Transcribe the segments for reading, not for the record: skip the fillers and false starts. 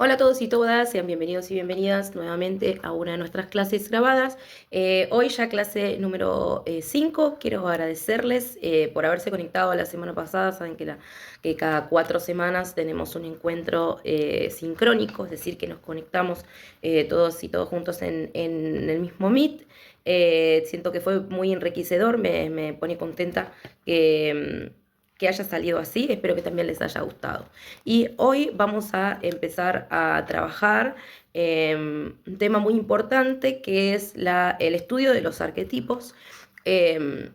Hola a todos y todas, sean bienvenidos y bienvenidas nuevamente a una de nuestras clases grabadas. Hoy ya clase número 5. Quiero agradecerles por haberse conectado la semana pasada. Saben que cada 4 semanas tenemos un encuentro sincrónico, es decir, que nos conectamos todos y todos juntos en el mismo Meet. Siento que fue muy enriquecedor, me pone contenta que haya salido así, espero que también les haya gustado. Y hoy vamos a empezar a trabajar un tema muy importante que es el estudio de los arquetipos. Eh,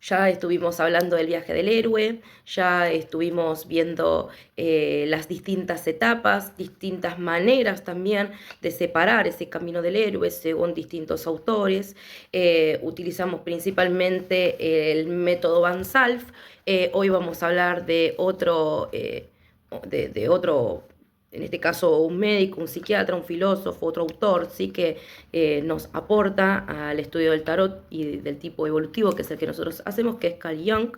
ya estuvimos hablando del viaje del héroe, ya estuvimos viendo las distintas etapas, distintas maneras también de separar ese camino del héroe según distintos autores. Utilizamos principalmente el método Van Salf. Hoy vamos a hablar de otro, en este caso un médico, un psiquiatra, un filósofo, otro autor, sí que nos aporta al estudio del tarot y del tipo evolutivo, que es el que nosotros hacemos, que es Carl Jung.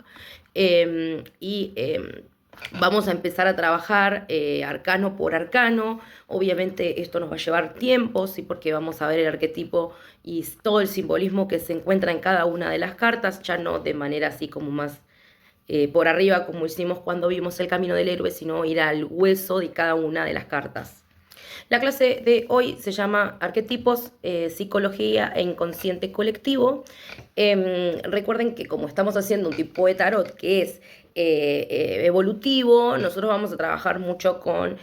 Vamos a empezar a trabajar arcano por arcano. Obviamente esto nos va a llevar tiempo, ¿sí? Porque vamos a ver el arquetipo y todo el simbolismo que se encuentra en cada una de las cartas, ya no de manera así como más por arriba como hicimos cuando vimos el camino del héroe, sino ir al hueso de cada una de las cartas. La clase de hoy se llama Arquetipos, Psicología e Inconsciente Colectivo. Recuerden que como estamos haciendo un tipo de tarot que es evolutivo, nosotros vamos a trabajar mucho con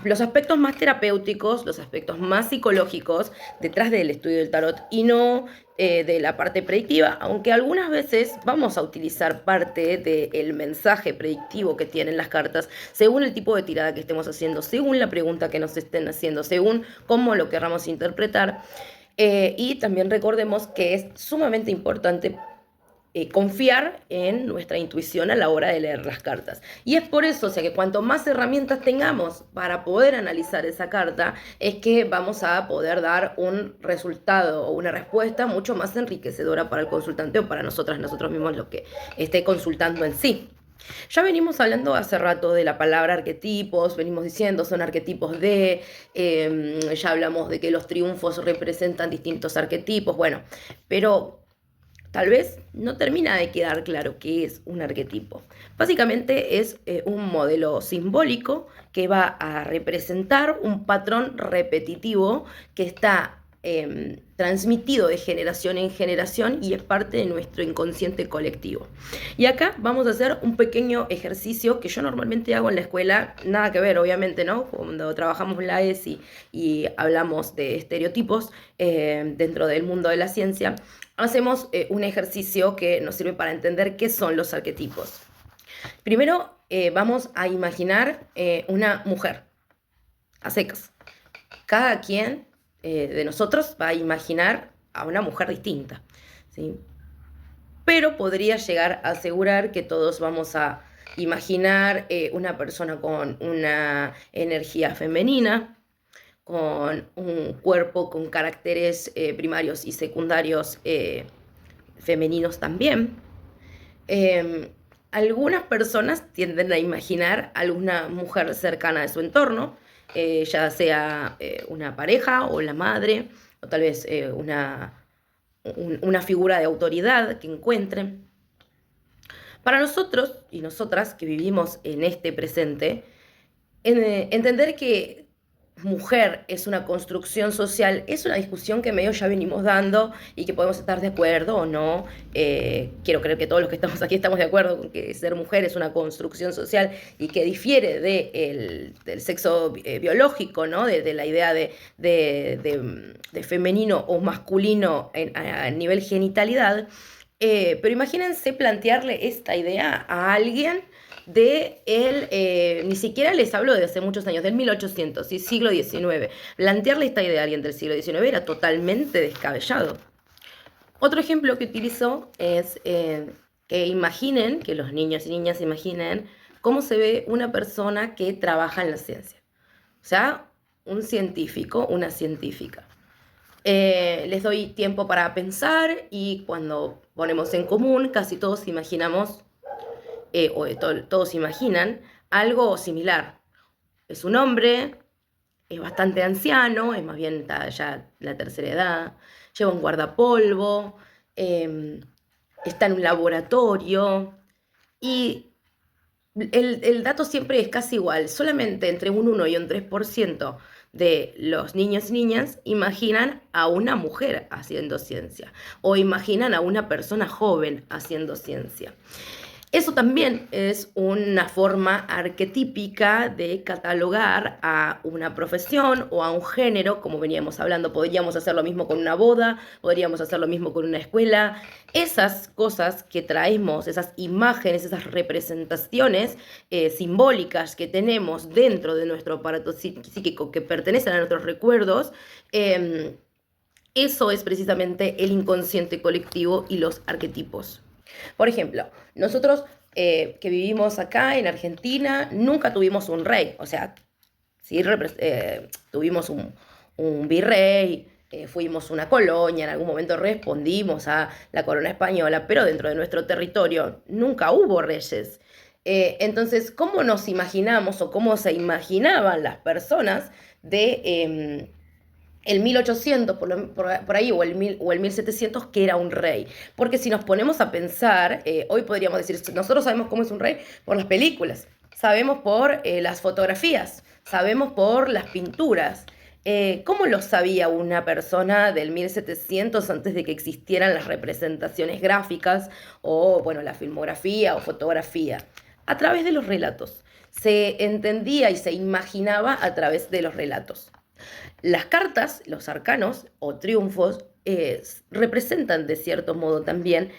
los aspectos más terapéuticos, los aspectos más psicológicos detrás del estudio del tarot y no de la parte predictiva, aunque algunas veces vamos a utilizar parte del mensaje predictivo que tienen las cartas según el tipo de tirada que estemos haciendo, según la pregunta que nos estén haciendo, según cómo lo queramos interpretar. Y también recordemos que es sumamente importante confiar en nuestra intuición a la hora de leer las cartas. Y es por eso, o sea, que cuanto más herramientas tengamos para poder analizar esa carta, es que vamos a poder dar un resultado o una respuesta mucho más enriquecedora para el consultante o para nosotros mismos, lo que esté consultando en sí. Ya venimos hablando hace rato de la palabra arquetipos, venimos diciendo son arquetipos ya hablamos de que los triunfos representan distintos arquetipos, bueno, pero tal vez no termina de quedar claro qué es un arquetipo. Básicamente es un modelo simbólico que va a representar un patrón repetitivo que está transmitido de generación en generación y es parte de nuestro inconsciente colectivo. Y acá vamos a hacer un pequeño ejercicio que yo normalmente hago en la escuela, nada que ver, obviamente, ¿no? Cuando trabajamos la ESI y hablamos de estereotipos dentro del mundo de la ciencia, hacemos un ejercicio que nos sirve para entender qué son los arquetipos. Primero vamos a imaginar una mujer, a secas. Cada quien de nosotros va a imaginar a una mujer distinta, ¿sí? Pero podría llegar a asegurar que todos vamos a imaginar una persona con una energía femenina, con un cuerpo con caracteres primarios y secundarios femeninos también. Eh, Algunas personas tienden a imaginar a alguna mujer cercana de su entorno, ya sea una pareja o la madre, o tal vez una figura de autoridad que encuentren. Para nosotros y nosotras que vivimos en este presente, entender que mujer es una construcción social es una discusión que medio ya venimos dando y que podemos estar de acuerdo o no. Quiero creer que todos los que estamos aquí estamos de acuerdo con que ser mujer es una construcción social y que difiere del sexo biológico, ¿no? De la idea de femenino o masculino a nivel genitalidad. Pero imagínense plantearle esta idea a alguien ni siquiera les hablo de hace muchos años, del 1800 y siglo XIX. Plantearle esta idea a alguien del siglo XIX era totalmente descabellado. Otro ejemplo que utilizo es que imaginen, que los niños y niñas imaginen cómo se ve una persona que trabaja en la ciencia. O sea, un científico, una científica. Les doy tiempo para pensar y cuando ponemos en común, casi todos imaginamos todos imaginan algo similar. es un hombre, es bastante anciano, es más bien está ya la tercera edad, lleva un guardapolvo, está en un laboratorio y el dato siempre es casi igual, solamente entre un 1 y un 3% de los niños y niñas imaginan a una mujer haciendo ciencia o imaginan a una persona joven haciendo ciencia. Eso también es una forma arquetípica de catalogar a una profesión o a un género, como veníamos hablando. Podríamos hacer lo mismo con una boda, podríamos hacer lo mismo con una escuela. Esas cosas que traemos, esas imágenes, esas representaciones simbólicas que tenemos dentro de nuestro aparato psíquico que pertenecen a nuestros recuerdos, eso es precisamente el inconsciente colectivo y los arquetipos. Por ejemplo, nosotros que vivimos acá en Argentina nunca tuvimos un rey, o sea, sí tuvimos un virrey, fuimos una colonia, en algún momento respondimos a la corona española, pero dentro de nuestro territorio nunca hubo reyes. Entonces, ¿cómo nos imaginamos o cómo se imaginaban las personas de el 1800 por ahí o el 1700 que era un rey? Porque si nos ponemos a pensar, hoy podríamos decir, nosotros sabemos cómo es un rey por las películas, sabemos por las fotografías, sabemos por las pinturas. ¿Cómo lo sabía una persona del 1700 antes de que existieran las representaciones gráficas o, bueno, la filmografía o fotografía? A través de los relatos. Se entendía y se imaginaba a través de los relatos. Las cartas, los arcanos o triunfos, representan de cierto modo también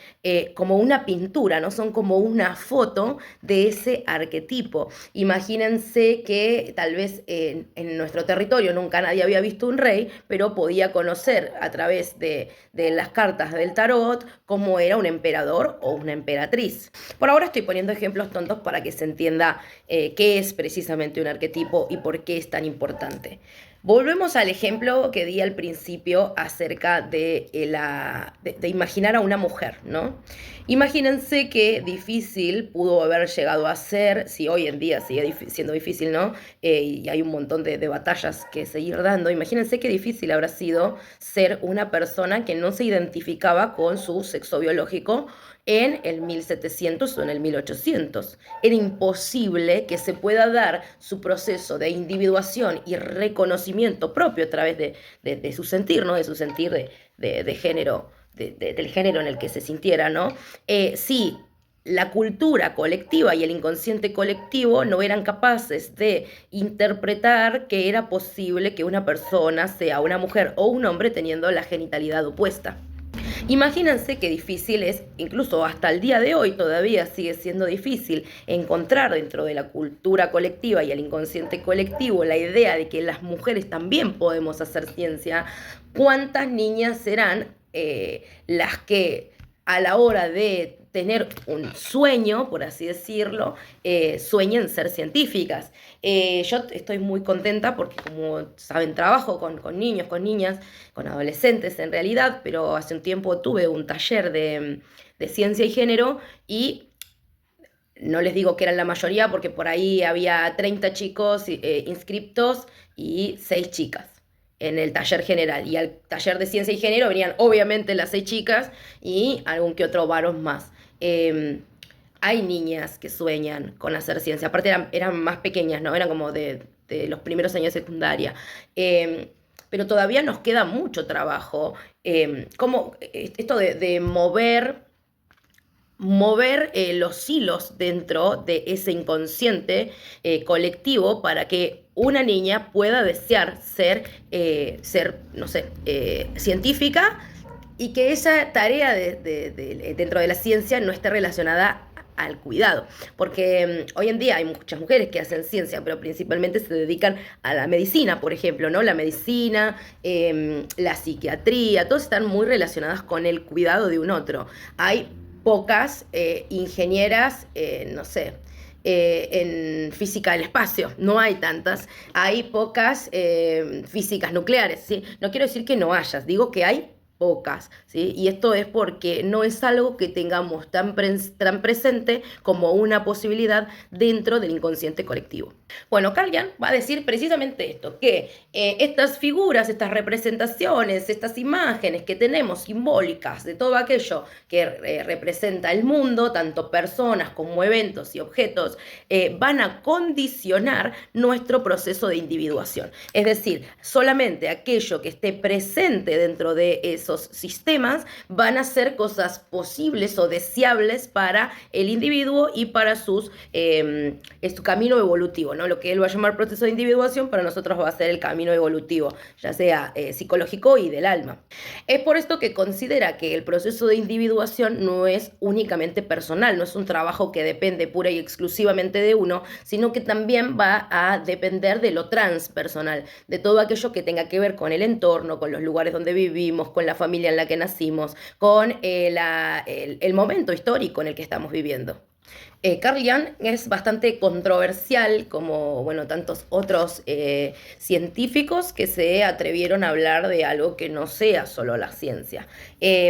como una pintura, ¿no? Son como una foto de ese arquetipo. Imagínense que tal vez en nuestro territorio nunca nadie había visto un rey, pero podía conocer a través de las cartas del tarot cómo era un emperador o una emperatriz. Por ahora estoy poniendo ejemplos tontos para que se entienda qué es precisamente un arquetipo y por qué es tan importante. Volvemos al ejemplo que di al principio acerca de imaginar a una mujer, ¿no? Imagínense qué difícil pudo haber llegado a ser, si hoy en día sigue siendo difícil, ¿no? Y hay un montón de batallas que seguir dando. Imagínense qué difícil habrá sido ser una persona que no se identificaba con su sexo biológico en el 1700 o en el 1800. Era imposible que se pueda dar su proceso de individuación y reconocimiento propio a través de su sentir, ¿no? De su sentir de género, del género en el que se sintiera, ¿no? Si la cultura colectiva y el inconsciente colectivo no eran capaces de interpretar que era posible que una persona sea una mujer o un hombre teniendo la genitalidad opuesta. Imagínense qué difícil es, incluso hasta el día de hoy todavía sigue siendo difícil encontrar dentro de la cultura colectiva y el inconsciente colectivo la idea de que las mujeres también podemos hacer ciencia. ¿Cuántas niñas serán las que a la hora de tener un sueño, por así decirlo, sueñen ser científicas? Yo estoy muy contenta porque, como saben, trabajo con niños, con niñas, con adolescentes en realidad, pero hace un tiempo tuve un taller de ciencia y género y no les digo que eran la mayoría porque por ahí había 30 chicos inscriptos y 6 chicas en el taller general. Y al taller de ciencia y género venían obviamente las 6 chicas y algún que otro varón más. Hay niñas que sueñan con hacer ciencia, aparte eran más pequeñas, ¿no? Eran como de los primeros años de secundaria. Pero todavía nos queda mucho trabajo. Como esto de mover los hilos dentro de ese inconsciente colectivo para que una niña pueda desear ser no sé, científica y que esa tarea dentro de la ciencia no esté relacionada al cuidado, porque hoy en día hay muchas mujeres que hacen ciencia, pero principalmente se dedican a la medicina, por ejemplo, ¿no? La medicina, la psiquiatría, todas están muy relacionadas con el cuidado de un otro. Hay pocas ingenieras, no sé, en física del espacio, no hay tantas, hay pocas físicas nucleares, ¿sí? No quiero decir que no hayas, digo que hay pocas, ¿sí? Y esto es porque no es algo que tengamos tan presente como una posibilidad dentro del inconsciente colectivo. Bueno, Carl Jung va a decir precisamente esto, que estas figuras, estas representaciones, estas imágenes que tenemos simbólicas de todo aquello que representa el mundo, tanto personas como eventos y objetos, van a condicionar nuestro proceso de individuación. Es decir, solamente aquello que esté presente dentro de esos sistemas van a ser cosas posibles o deseables para el individuo y para su camino evolutivo, ¿no? Lo que él va a llamar proceso de individuación, para nosotros va a ser el camino evolutivo, ya sea psicológico y del alma. Es por esto que considera que el proceso de individuación no es únicamente personal, no es un trabajo que depende pura y exclusivamente de uno, sino que también va a depender de lo transpersonal, de todo aquello que tenga que ver con el entorno, con los lugares donde vivimos, con la familia en la que nacimos, con el momento histórico en el que estamos viviendo. Carl Jung es bastante controversial, como bueno, tantos otros científicos que se atrevieron a hablar de algo que no sea solo la ciencia,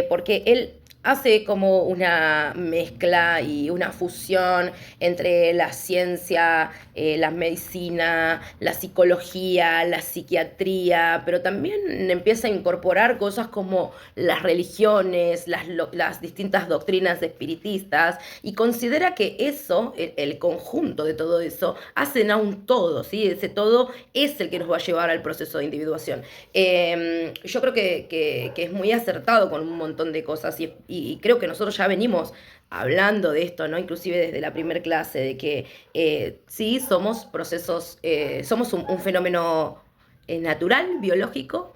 porque él hace como una mezcla y una fusión entre la ciencia, la medicina, la psicología, la psiquiatría, pero también empieza a incorporar cosas como las religiones, las distintas doctrinas espiritistas, y considera que eso, el conjunto de todo eso, hacen a un todo, ¿sí? Ese todo es el que nos va a llevar al proceso de individuación. Yo creo que es muy acertado con un montón de cosas y creo que nosotros ya venimos hablando de esto, ¿no? Inclusive desde la primer clase, de que sí somos procesos, somos un fenómeno natural, biológico,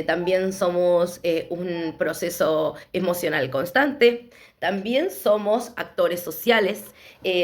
también somos un proceso emocional constante, también somos actores sociales,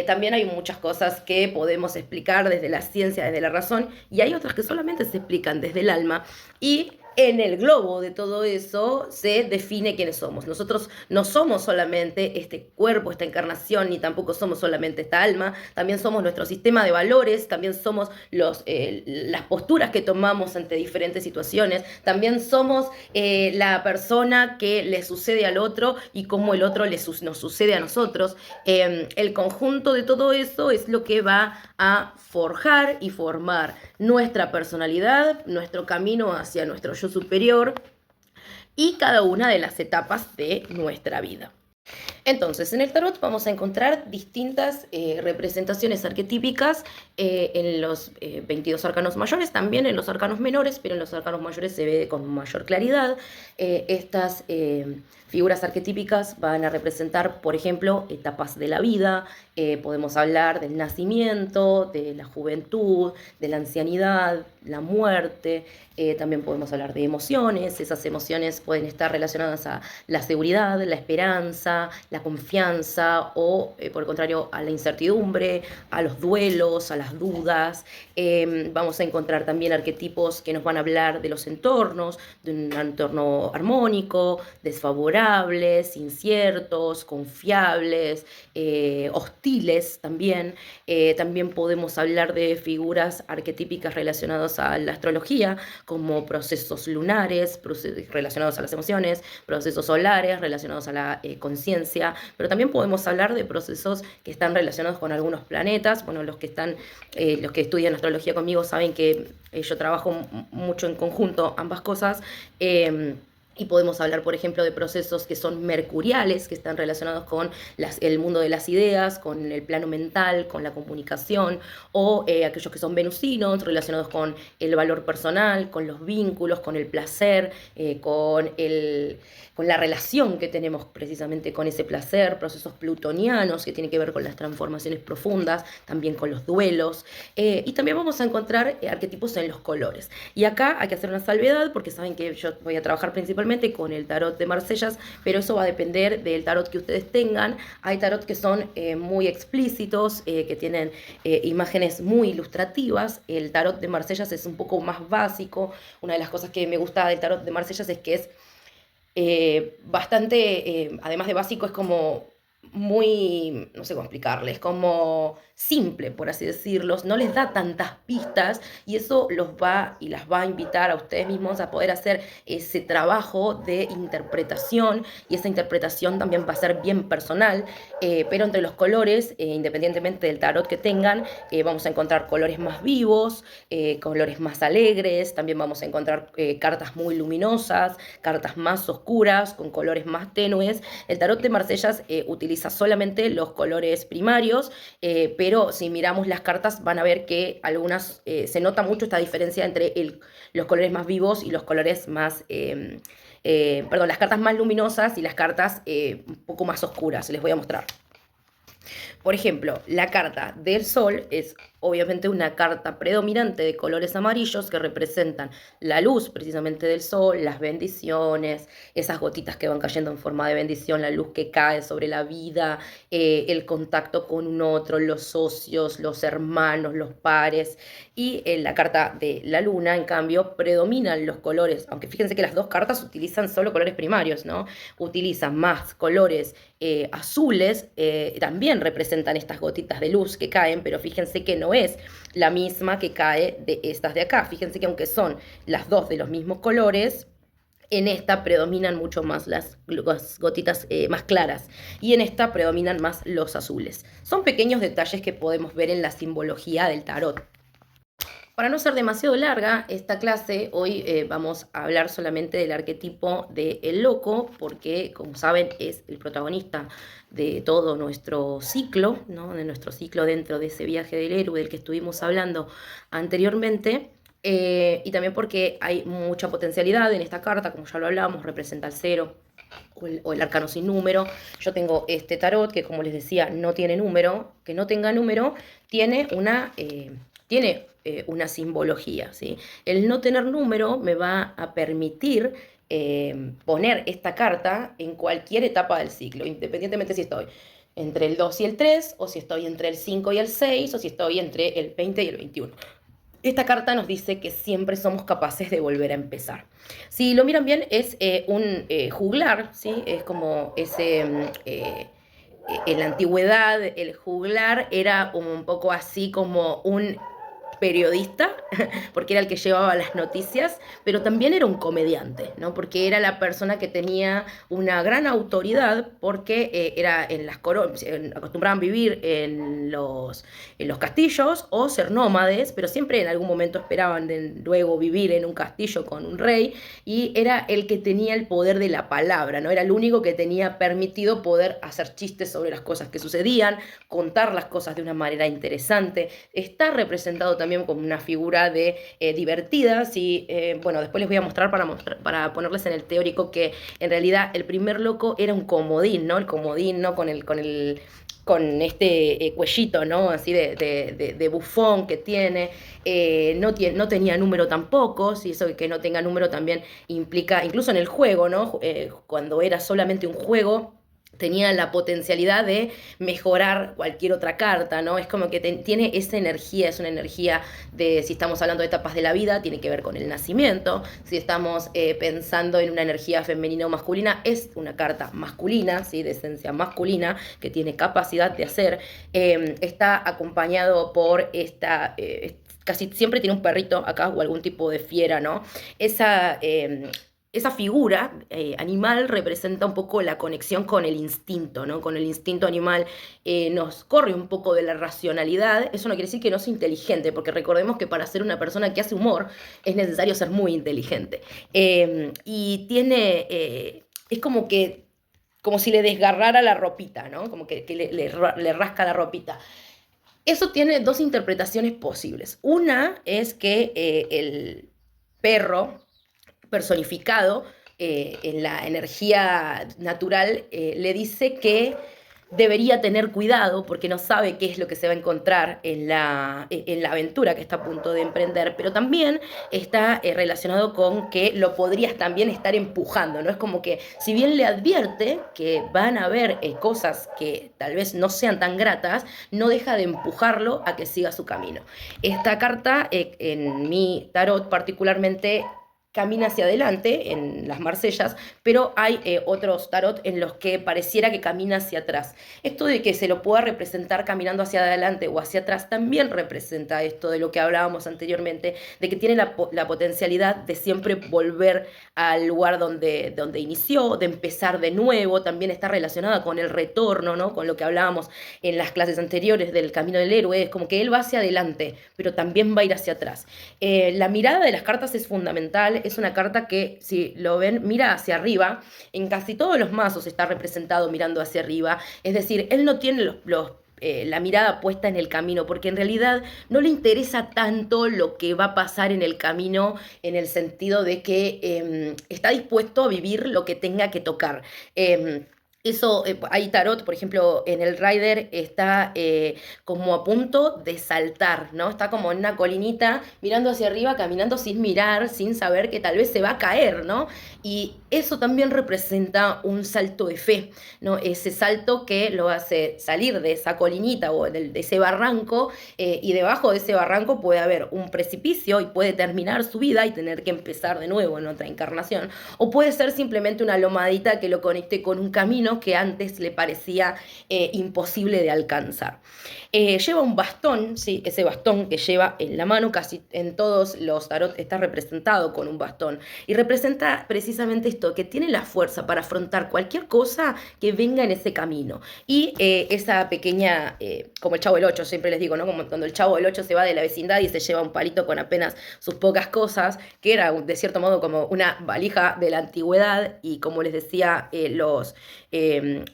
también hay muchas cosas que podemos explicar desde la ciencia, desde la razón, y hay otras que solamente se explican desde el alma, y en el globo de todo eso se define quiénes somos. Nosotros no somos solamente este cuerpo, esta encarnación, ni tampoco somos solamente esta alma, también somos nuestro sistema de valores, también somos las posturas que tomamos ante diferentes situaciones, también somos la persona que le sucede al otro y cómo el otro nos sucede a nosotros. El conjunto de todo eso es lo que va a forjar y formar nuestra personalidad, nuestro camino hacia nuestro yo superior y cada una de las etapas de nuestra vida. Entonces, en el tarot vamos a encontrar distintas representaciones arquetípicas en los 22 arcanos mayores, también en los arcanos menores, pero en los arcanos mayores se ve con mayor claridad. Estas figuras arquetípicas van a representar, por ejemplo, etapas de la vida. Podemos hablar del nacimiento, de la juventud, de la ancianidad, la muerte. También podemos hablar de emociones. Esas emociones pueden estar relacionadas a la seguridad, la esperanza, la confianza o, por el contrario, a la incertidumbre, a los duelos, a las dudas. Vamos a encontrar también arquetipos que nos van a hablar de los entornos, de un entorno armónico, desfavorables, inciertos, confiables, hostiles también. También podemos hablar de figuras arquetípicas relacionadas a la astrología, como procesos lunares, relacionados a las emociones, procesos solares relacionados a la conciencia, pero también podemos hablar de procesos que están relacionados con algunos planetas. Bueno, los que estudian astrología conmigo saben que yo trabajo mucho en conjunto ambas cosas. Y podemos hablar, por ejemplo, de procesos que son mercuriales, que están relacionados con el mundo de las ideas, con el plano mental, con la comunicación, o aquellos que son venusinos, relacionados con el valor personal, con los vínculos, con el placer, con la relación que tenemos precisamente con ese placer, procesos plutonianos que tienen que ver con las transformaciones profundas, también con los duelos, y también vamos a encontrar arquetipos en los colores. Y acá hay que hacer una salvedad, porque saben que yo voy a trabajar principalmente con el tarot de Marsellas, pero eso va a depender del tarot que ustedes tengan. Hay tarot que son muy explícitos, que tienen imágenes muy ilustrativas. El tarot de Marsellas es un poco más básico. Una de las cosas que me gusta del tarot de Marsellas es que es bastante, además de básico, es como muy, no sé cómo explicarles, como simple, por así decirlo, no les da tantas pistas y eso los va y las va a invitar a ustedes mismos a poder hacer ese trabajo de interpretación y esa interpretación también va a ser bien personal, pero entre los colores, independientemente del tarot que tengan, vamos a encontrar colores más vivos, colores más alegres, también vamos a encontrar cartas muy luminosas, cartas más oscuras, con colores más tenues. El tarot de Marsellas utiliza solamente los colores primarios, pero si miramos las cartas van a ver que algunas, se nota mucho esta diferencia entre los colores más vivos y los colores más, perdón, las cartas más luminosas y las cartas un poco más oscuras. Les voy a mostrar. Por ejemplo, la carta del sol es obviamente una carta predominante de colores amarillos que representan la luz precisamente del sol, las bendiciones, esas gotitas que van cayendo en forma de bendición, la luz que cae sobre la vida, el contacto con un otro, los socios, los hermanos, los pares. Y en la carta de la luna, en cambio, predominan los colores, aunque fíjense que las dos cartas utilizan solo colores primarios, ¿no? Utilizan más colores azules, también representan estas gotitas de luz que caen, pero fíjense que no es la misma que cae de estas de acá. Fíjense que aunque son las dos de los mismos colores, en esta predominan mucho más las gotitas más claras y en esta predominan más los azules. Son pequeños detalles que podemos ver en la simbología del tarot. Para no ser demasiado larga esta clase, hoy vamos a hablar solamente del arquetipo del loco, porque como saben es el protagonista de todo nuestro ciclo, ¿no? De nuestro ciclo dentro de ese viaje del héroe del que estuvimos hablando anteriormente, y también porque hay mucha potencialidad en esta carta, como ya lo hablamos, representa el cero o el arcano sin número. Yo tengo este tarot que, como les decía, no tiene número. Que no tenga número tiene una simbología, ¿sí? El no tener número me va a permitir poner esta carta en cualquier etapa del ciclo, independientemente si estoy entre el 2 y el 3, o si estoy entre el 5 y el 6, o si estoy entre el 20 y el 21. Esta carta nos dice que siempre somos capaces de volver a empezar. Si lo miran bien, es un juglar, ¿sí? Es como ese... en la antigüedad, el juglar era un poco así como un periodista, porque era el que llevaba las noticias, pero también era un comediante, ¿no? Porque era la persona que tenía una gran autoridad, porque era en las coronas, acostumbraban vivir en los castillos o ser nómades, pero siempre en algún momento esperaban luego vivir en un castillo con un rey, y era el que tenía el poder de la palabra, ¿no? Era el único que tenía permitido poder hacer chistes sobre las cosas que sucedían, contar las cosas de una manera interesante. Está representado también como una figura de divertida, ¿sí? Bueno, después les voy a mostrar para ponerles en el teórico que en realidad el primer loco era un comodín, ¿no? El comodín, ¿no? Con este cuellito, ¿no? Así de bufón que tiene. No tenía número tampoco, ¿sí? Eso de que no tenga número también implica, incluso en el juego, ¿no? Cuando era solamente un juego, tenía la potencialidad de mejorar cualquier otra carta, ¿no? Es como que tiene esa energía, es una energía de, si estamos hablando de etapas de la vida, tiene que ver con el nacimiento. Si estamos pensando en una energía femenina o masculina, es una carta masculina, ¿sí? De esencia masculina, que tiene capacidad de hacer. Está acompañado por esta... casi siempre tiene un perrito acá o algún tipo de fiera, ¿no? Esa figura animal representa un poco la conexión con el instinto, ¿no? Con el instinto animal nos corre un poco de la racionalidad. Eso no quiere decir que no sea inteligente, porque recordemos que para ser una persona que hace humor es necesario ser muy inteligente. Y tiene, es como si le desgarrara la ropita, ¿no? Como que le rasca la ropita. Eso tiene dos interpretaciones posibles. Una es que el perro personificado en la energía natural, le dice que debería tener cuidado porque no sabe qué es lo que se va a encontrar en la aventura que está a punto de emprender, pero también está relacionado con que lo podrías también estar empujando, ¿no? Es como que si bien le advierte que van a haber cosas que tal vez no sean tan gratas, no deja de empujarlo a que siga su camino. Esta carta, en mi tarot particularmente, camina hacia adelante en las Marsellas, pero hay otros tarot en los que pareciera que camina hacia atrás. Esto de que se lo pueda representar caminando hacia adelante o hacia atrás también representa esto de lo que hablábamos anteriormente, de que tiene la potencialidad de siempre volver al lugar donde inició, de empezar de nuevo, también está relacionada con el retorno, ¿no? Con lo que hablábamos en las clases anteriores del camino del héroe, es como que él va hacia adelante, pero también va a ir hacia atrás. La mirada de las cartas es fundamental, es una carta que, si lo ven, mira hacia arriba, en casi todos los mazos está representado mirando hacia arriba, es decir, él no tiene la mirada puesta en el camino, porque en realidad no le interesa tanto lo que va a pasar en el camino, en el sentido de que está dispuesto a vivir lo que tenga que tocar. Eso, hay tarot, por ejemplo, en el Rider está como a punto de saltar, ¿no? Está como en una colinita, mirando hacia arriba, caminando sin mirar, sin saber que tal vez se va a caer, ¿no? Y eso también representa un salto de fe, ¿no? Ese salto que lo hace salir de esa colinita o de ese barranco, y debajo de ese barranco puede haber un precipicio y puede terminar su vida y tener que empezar de nuevo en otra encarnación. O puede ser simplemente una lomadita que lo conecte con un camino que antes le parecía imposible de alcanzar. Lleva un bastón, ¿sí? Ese bastón que lleva en la mano, casi en todos los tarot está representado con un bastón. Y representa precisamente esto, que tiene la fuerza para afrontar cualquier cosa que venga en ese camino. Y esa pequeña, como el Chavo del Ocho, siempre les digo, ¿no? Como cuando el Chavo del Ocho se va de la vecindad y se lleva un palito con apenas sus pocas cosas, que era de cierto modo como una valija de la antigüedad, y como les decía,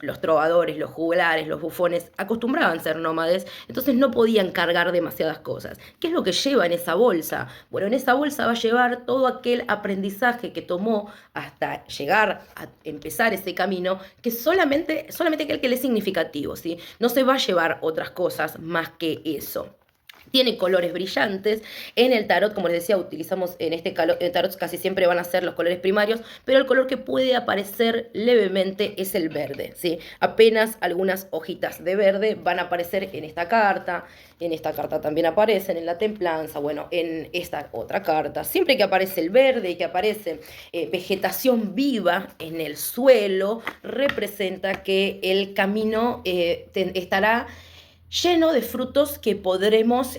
los trovadores, los juglares, los bufones acostumbraban a ser nómades, entonces no podían cargar demasiadas cosas. ¿Qué es lo que lleva en esa bolsa? Bueno, en esa bolsa va a llevar todo aquel aprendizaje que tomó hasta llegar a empezar ese camino, que solamente aquel que le es significativo, ¿sí? No se va a llevar otras cosas más que eso. Tiene colores brillantes. En el tarot, como les decía, utilizamos en este tarot casi siempre van a ser los colores primarios, pero el color que puede aparecer levemente es el verde, ¿sí? Apenas algunas hojitas de verde van a aparecer en esta carta. En esta carta también aparecen, en la templanza, bueno, en esta otra carta. Siempre que aparece el verde y que aparece vegetación viva en el suelo, representa que el camino estará lleno de frutos que podremos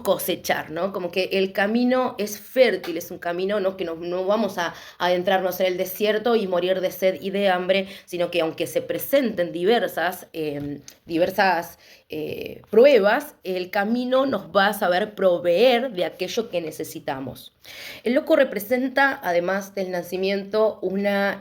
cosechar, ¿no? Como que el camino es fértil, es un camino, ¿no? Que no vamos a adentrarnos en el desierto y morir de sed y de hambre, sino que aunque se presenten diversas pruebas, el camino nos va a saber proveer de aquello que necesitamos. El loco representa, además del nacimiento, una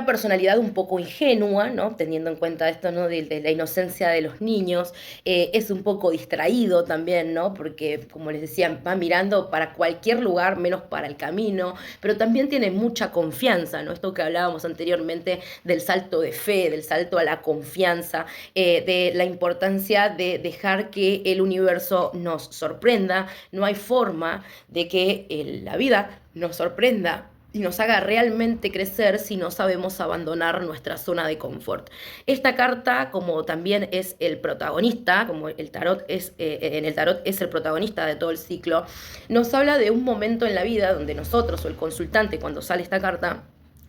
personalidad un poco ingenua, ¿no? Teniendo en cuenta esto, ¿no? de la inocencia de los niños. Es un poco distraído también, ¿no? Porque, como les decía, va mirando para cualquier lugar menos para el camino, pero también tiene mucha confianza, ¿no? Esto que hablábamos anteriormente del salto de fe, del salto a la confianza, de la importancia de dejar que el universo nos sorprenda. No hay forma de que la vida nos sorprenda y nos haga realmente crecer si no sabemos abandonar nuestra zona de confort. Esta carta, como también es el protagonista, como el tarot en el tarot es el protagonista de todo el ciclo, nos habla de un momento en la vida donde nosotros o el consultante, cuando sale esta carta,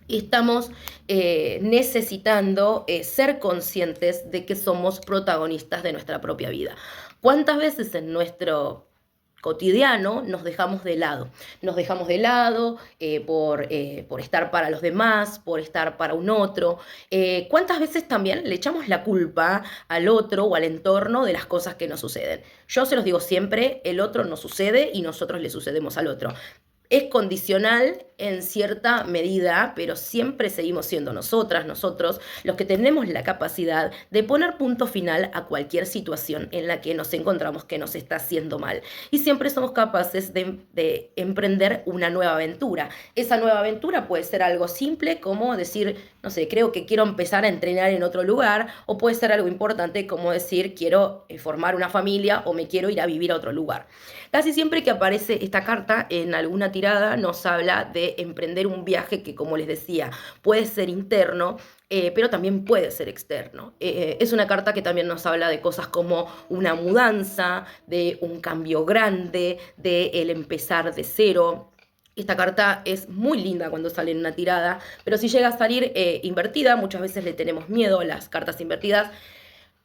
estamos necesitando ser conscientes de que somos protagonistas de nuestra propia vida. ¿Cuántas veces en nuestro cotidiano nos dejamos de lado? Nos dejamos de lado por estar para los demás, por estar para un otro. ¿Cuántas veces también le echamos la culpa al otro o al entorno de las cosas que nos suceden? Yo se los digo siempre, el otro nos sucede y nosotros le sucedemos al otro. Es condicional en cierta medida, pero siempre seguimos siendo nosotras, nosotros, los que tenemos la capacidad de poner punto final a cualquier situación en la que nos encontramos que nos está haciendo mal. Y siempre somos capaces de emprender una nueva aventura. Esa nueva aventura puede ser algo simple como decir, no sé, creo que quiero empezar a entrenar en otro lugar, o puede ser algo importante como decir, quiero formar una familia o me quiero ir a vivir a otro lugar. Casi siempre que aparece esta carta en alguna tirada nos habla de emprender un viaje que, como les decía, puede ser interno, pero también puede ser externo. Es una carta que también nos habla de cosas como una mudanza, de un cambio grande, de el empezar de cero. Esta carta es muy linda cuando sale en una tirada, pero si llega a salir invertida, muchas veces le tenemos miedo a las cartas invertidas.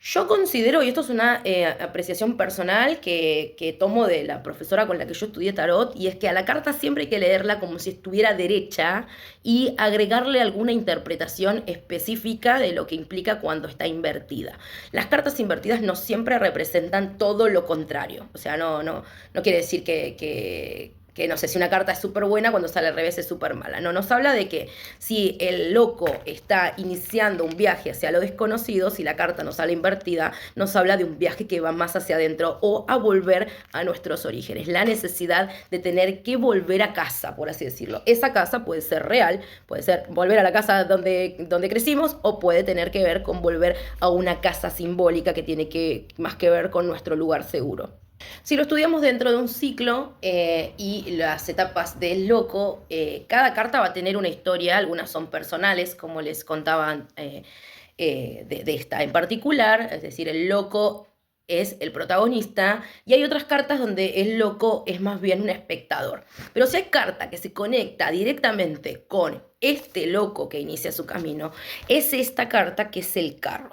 Yo considero, y esto es una apreciación personal que tomo de la profesora con la que yo estudié tarot, y es que a la carta siempre hay que leerla como si estuviera derecha y agregarle alguna interpretación específica de lo que implica cuando está invertida. Las cartas invertidas no siempre representan todo lo contrario. O sea, no quiere decir que no sé, si una carta es súper buena, cuando sale al revés es súper mala. No, nos habla de que si el loco está iniciando un viaje hacia lo desconocido, si la carta nos sale invertida, nos habla de un viaje que va más hacia adentro o a volver a nuestros orígenes. La necesidad de tener que volver a casa, por así decirlo. Esa casa puede ser real, puede ser volver a la casa donde crecimos, o puede tener que ver con volver a una casa simbólica que tiene más que ver con nuestro lugar seguro. Si lo estudiamos dentro de un ciclo y las etapas del loco, cada carta va a tener una historia, algunas son personales, como les contaba de esta en particular, es decir, el loco es el protagonista, y hay otras cartas donde el loco es más bien un espectador. Pero si hay carta que se conecta directamente con este loco que inicia su camino, es esta carta que es el carro.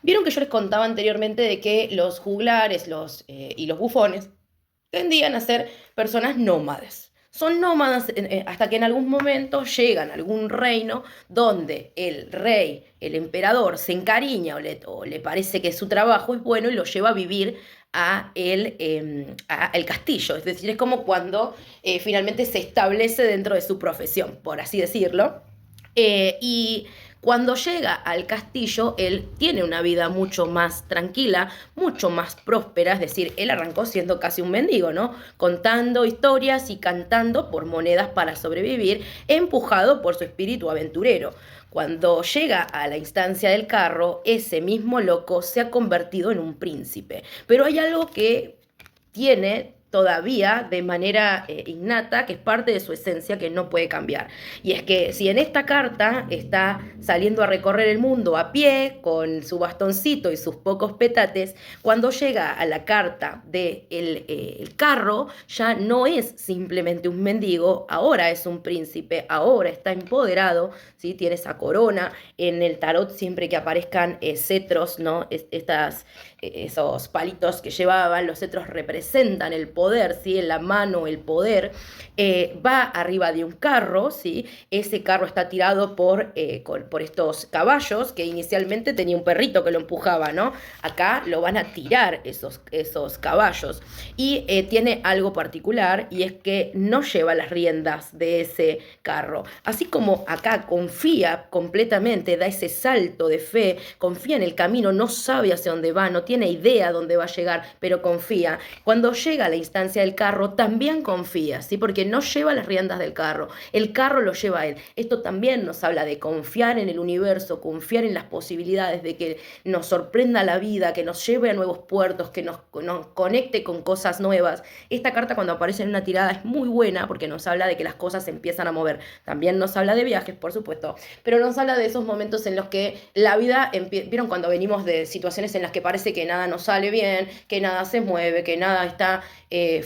Vieron que yo les contaba anteriormente de que los juglares y los bufones tendían a ser personas nómades. Son nómadas hasta que en algún momento llegan a algún reino donde el rey, el emperador, se encariña o le parece que su trabajo es bueno y lo lleva a vivir a el castillo. Es decir, es como cuando finalmente se establece dentro de su profesión, por así decirlo. Y cuando llega al castillo, él tiene una vida mucho más tranquila, mucho más próspera, es decir, él arrancó siendo casi un mendigo, ¿no? Contando historias y cantando por monedas para sobrevivir, empujado por su espíritu aventurero. Cuando llega a la instancia del carro, ese mismo loco se ha convertido en un príncipe. Pero hay algo que tiene todavía de manera innata, que es parte de su esencia, que no puede cambiar. Y es que si en esta carta está saliendo a recorrer el mundo a pie, con su bastoncito y sus pocos petates, cuando llega a la carta del el carro, ya no es simplemente un mendigo, ahora es un príncipe, ahora está empoderado, ¿sí? Tiene esa corona. En el tarot, siempre que aparezcan cetros, ¿no? Esos palitos que llevaban, los cetros representan el poder, ¿sí? En la mano el poder, va arriba de un carro, ¿sí? Ese carro está tirado por estos caballos, que inicialmente tenía un perrito que lo empujaba, ¿no? Acá lo van a tirar esos caballos, y tiene algo particular, y es que no lleva las riendas de ese carro. Así como acá confía completamente, da ese salto de fe, confía en el camino, no sabe hacia dónde va, no tiene idea dónde va a llegar, pero confía. Cuando llega a la instancia del carro, también confía, ¿sí? Porque no lleva las riendas del carro, el carro lo lleva a él. Esto también nos habla de confiar en el universo, confiar en las posibilidades, de que nos sorprenda la vida, que nos lleve a nuevos puertos, que nos conecte con cosas nuevas. Esta carta, cuando aparece en una tirada, es muy buena porque nos habla de que las cosas se empiezan a mover. También nos habla de viajes, por supuesto, pero nos habla de esos momentos en los que la vida, ¿vieron cuando venimos de situaciones en las que parece que nada nos sale bien, que nada se mueve, que nada está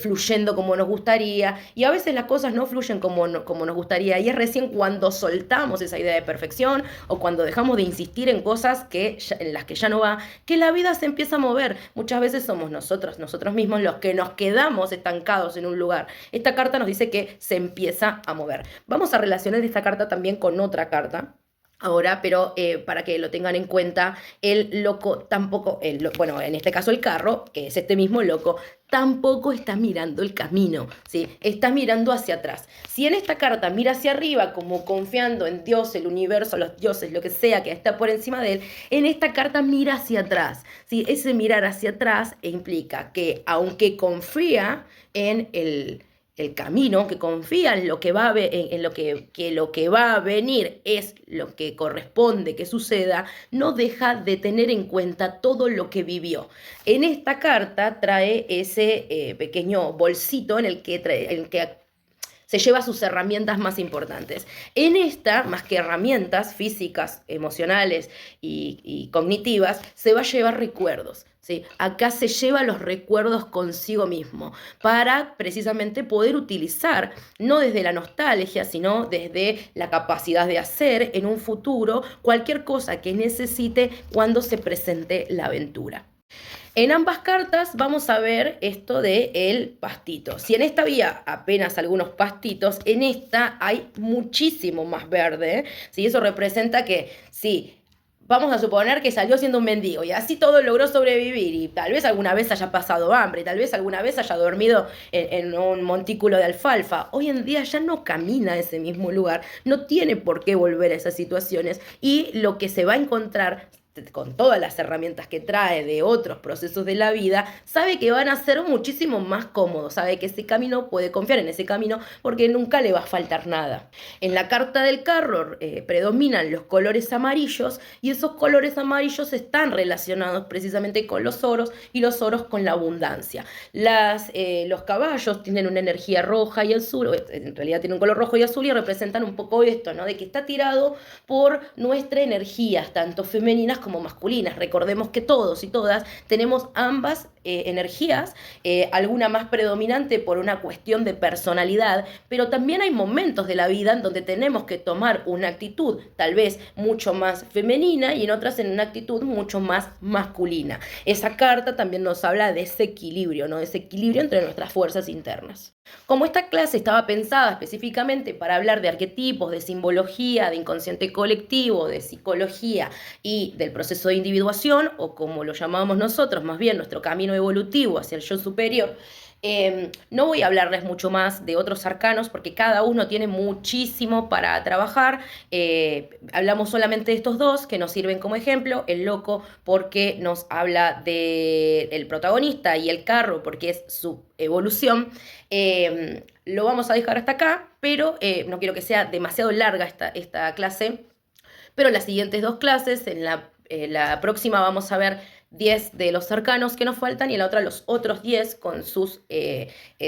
fluyendo como nos gustaría? Y a veces las cosas no fluyen como nos gustaría, y es recién cuando soltamos esa idea de perfección, o cuando dejamos de insistir en cosas en las que ya no va, que la vida se empieza a mover. Muchas veces somos nosotros mismos los que nos quedamos estancados en un lugar. Esta carta nos dice que se empieza a mover. Vamos a relacionar esta carta también con otra carta ahora, pero para que lo tengan en cuenta, el loco tampoco, bueno, en este caso el carro, que es este mismo loco, tampoco está mirando el camino, ¿sí? Está mirando hacia atrás. Si en esta carta mira hacia arriba, como confiando en Dios, el universo, los dioses, lo que sea que está por encima de él, en esta carta mira hacia atrás, ¿sí? Ese mirar hacia atrás implica que, aunque confía en el camino, que confía en lo que va en lo que va a venir es lo que corresponde que suceda, no deja de tener en cuenta todo lo que vivió. En esta carta trae ese pequeño bolsito en el que se lleva sus herramientas más importantes. En esta, más que herramientas físicas, emocionales y cognitivas, se va a llevar recuerdos. ¿Sí? Acá se lleva los recuerdos consigo mismo para precisamente poder utilizar, no desde la nostalgia, sino desde la capacidad de hacer en un futuro cualquier cosa que necesite cuando se presente la aventura. En ambas cartas vamos a ver esto de el pastito. Si en esta había apenas algunos pastitos, en esta hay muchísimo más verde. ¿Sí? Eso representa que sí, vamos a suponer que salió siendo un mendigo y así todo logró sobrevivir y tal vez alguna vez haya pasado hambre, tal vez alguna vez haya dormido en un montículo de alfalfa. Hoy en día ya no camina a ese mismo lugar, no tiene por qué volver a esas situaciones y lo que se va a encontrar con todas las herramientas que trae de otros procesos de la vida, sabe que van a ser muchísimo más cómodos, sabe que ese camino puede confiar en ese camino porque nunca le va a faltar nada. En la carta del carro predominan los colores amarillos y esos colores amarillos están relacionados precisamente con los oros y los oros con la abundancia. Los caballos tienen una energía roja y azul, en realidad tienen un color rojo y azul y representan un poco esto, ¿no? De que está tirado por nuestras energías, tanto femeninas como masculinas. Recordemos que todos y todas tenemos ambas energías, alguna más predominante por una cuestión de personalidad, pero también hay momentos de la vida en donde tenemos que tomar una actitud tal vez mucho más femenina y en otras en una actitud mucho más masculina. Esa carta también nos habla de ese equilibrio, ¿no? De ese equilibrio entre nuestras fuerzas internas. Como esta clase estaba pensada específicamente para hablar de arquetipos, de simbología, de inconsciente colectivo, de psicología y del proceso de individuación, o como lo llamábamos nosotros, más bien nuestro camino evolutivo hacia el yo superior, no voy a hablarles mucho más de otros arcanos porque cada uno tiene muchísimo para trabajar. Hablamos solamente de estos dos que nos sirven como ejemplo. El loco porque nos habla del protagonista y el carro porque es su evolución. Lo vamos a dejar hasta acá, pero no quiero que sea demasiado larga esta clase. Pero las siguientes dos clases, en la próxima vamos a ver 10 de los arcanos que nos faltan y en la otra los otros 10 con sus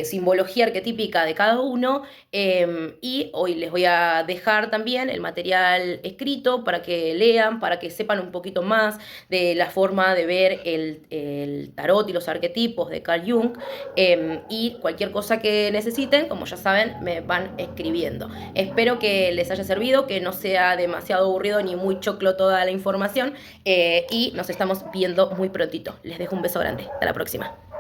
simbología arquetípica de cada uno. Y hoy les voy a dejar también el material escrito para que lean, para que sepan un poquito más de la forma de ver el tarot y los arquetipos de Carl Jung. Y cualquier cosa que necesiten, como ya saben, me van escribiendo. Espero que les haya servido, que no sea demasiado aburrido ni muy choclo toda la información. Y nos estamos viendo muy prontito. Les dejo un beso grande. Hasta la próxima.